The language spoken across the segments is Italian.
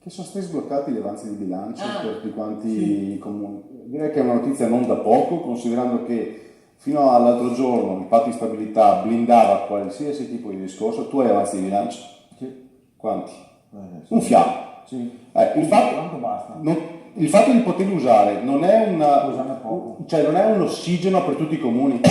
Che sono stati sbloccati gli avanzi di bilancio per tutti quanti i comuni. Direi che è una notizia non da poco, considerando che fino all'altro giorno il patto di stabilità blindava qualsiasi tipo di discorso. Tu hai avanzi di bilancio? Sì. Quanti? Sì. Un fiamme. Sì. Quanto basta? Il fatto di poterli usare non è Poco. cioè non è un ossigeno per tutti i comuni.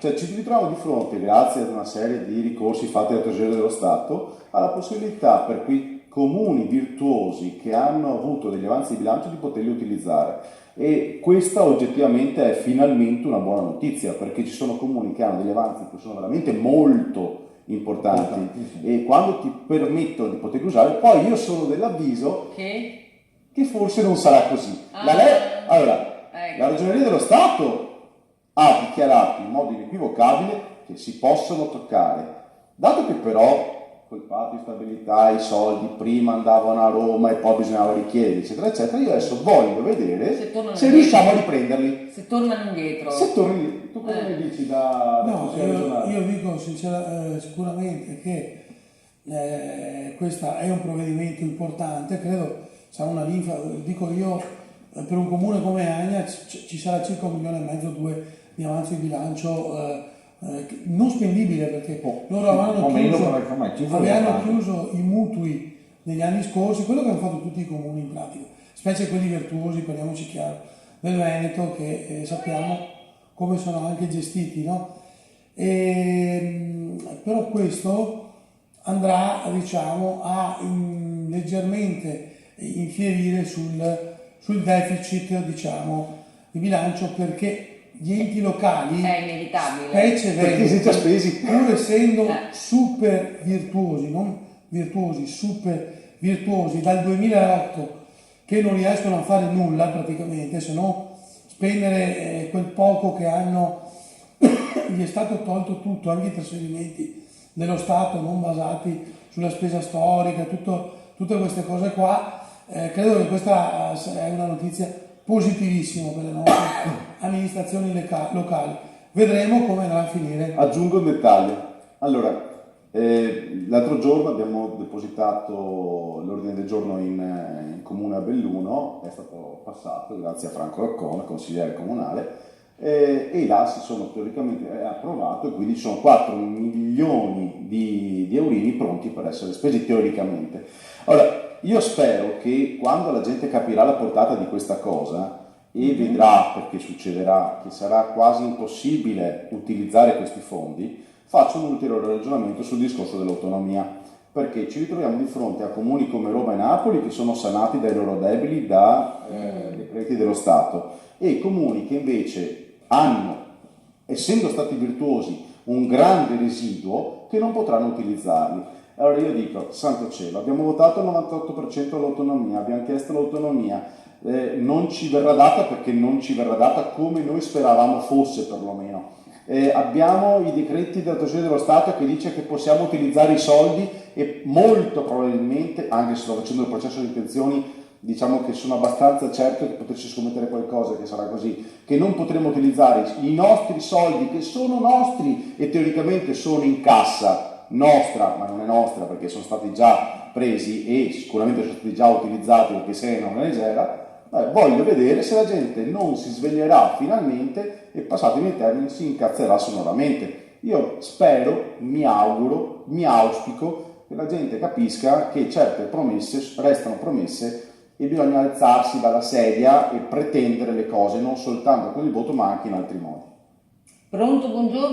Cioè ci ritroviamo di fronte, grazie ad una serie di ricorsi fatti dal Tesoreria dello Stato, alla possibilità per quei comuni virtuosi che hanno avuto degli avanzi di bilancio di poterli utilizzare. E questa oggettivamente è finalmente una buona notizia, perché ci sono comuni che hanno degli avanzi che sono veramente molto importanti e quando ti permettono di poterli usare, poi io sono dell'avviso che forse non sarà così. La Ragioneria dello Stato ha dichiarato in modo inequivocabile che si possono toccare. Dato che però col patto di stabilità i soldi prima andavano a Roma e poi bisognava richiedere, eccetera, eccetera, io adesso voglio vedere se riusciamo a riprenderli. Se tornano indietro. Tu cosa ne dici da No, io dico sicuramente che questo è un provvedimento importante, credo sarà una linfa, dico io, per un comune come Agna ci sarà circa 1,5 milioni, 2 di avanzo di bilancio non spendibile, perché loro avevano chiuso i mutui negli anni scorsi, quello che hanno fatto tutti i comuni in pratica, specie quelli virtuosi, parliamoci chiaro, del Veneto, che sappiamo come sono anche gestiti, no? Però questo andrà, diciamo, a leggermente infierire sul deficit, diciamo, di bilancio, perché gli enti locali, è inevitabile, specie Veneto, pur essendo super virtuosi, non virtuosi, super virtuosi dal 2008, che non riescono a fare nulla praticamente, se no spendere quel poco che hanno, gli è stato tolto tutto, anche i trasferimenti dello Stato non basati sulla spesa storica, tutte queste cose qua. Credo che questa è una notizia positivissima per le nostre amministrazioni locali. Vedremo come andrà a finire. Aggiungo un dettaglio. Allora, l'altro giorno abbiamo depositato l'ordine del giorno in comune a Belluno, è stato passato grazie a Franco Raccona, consigliere comunale, e là si sono teoricamente approvato, e quindi ci sono 4 milioni di eurini pronti per essere spesi teoricamente. Allora, io spero che quando la gente capirà la portata di questa cosa e vedrà, perché succederà, che sarà quasi impossibile utilizzare questi fondi, faccio un ulteriore ragionamento sul discorso dell'autonomia, perché ci ritroviamo di fronte a comuni come Roma e Napoli che sono sanati dai loro debiti da decreti dello Stato, e comuni che invece hanno, essendo stati virtuosi, un grande residuo che non potranno utilizzarli. Allora io dico, santo cielo, abbiamo votato il 98% all'autonomia, abbiamo chiesto l'autonomia, non ci verrà data perché non ci verrà data come noi speravamo fosse perlomeno. Abbiamo i decreti della Tesoreria dello Stato che dice che possiamo utilizzare i soldi e molto probabilmente, anche se sto facendo il processo di intenzioni, diciamo che sono abbastanza certo di poterci scommettere qualcosa che sarà così, che non potremo utilizzare i nostri soldi che sono nostri e teoricamente sono in cassa nostra, ma non è nostra perché sono stati già presi e sicuramente sono stati già utilizzati perché se non è leggera. Voglio vedere se la gente non si sveglierà finalmente e, passatemi i termini, si incazzerà sonoramente. Io spero, mi auguro, mi auspico che la gente capisca che certe promesse restano promesse e bisogna alzarsi dalla sedia e pretendere le cose non soltanto con il voto ma anche in altri modi. Pronto, buongiorno.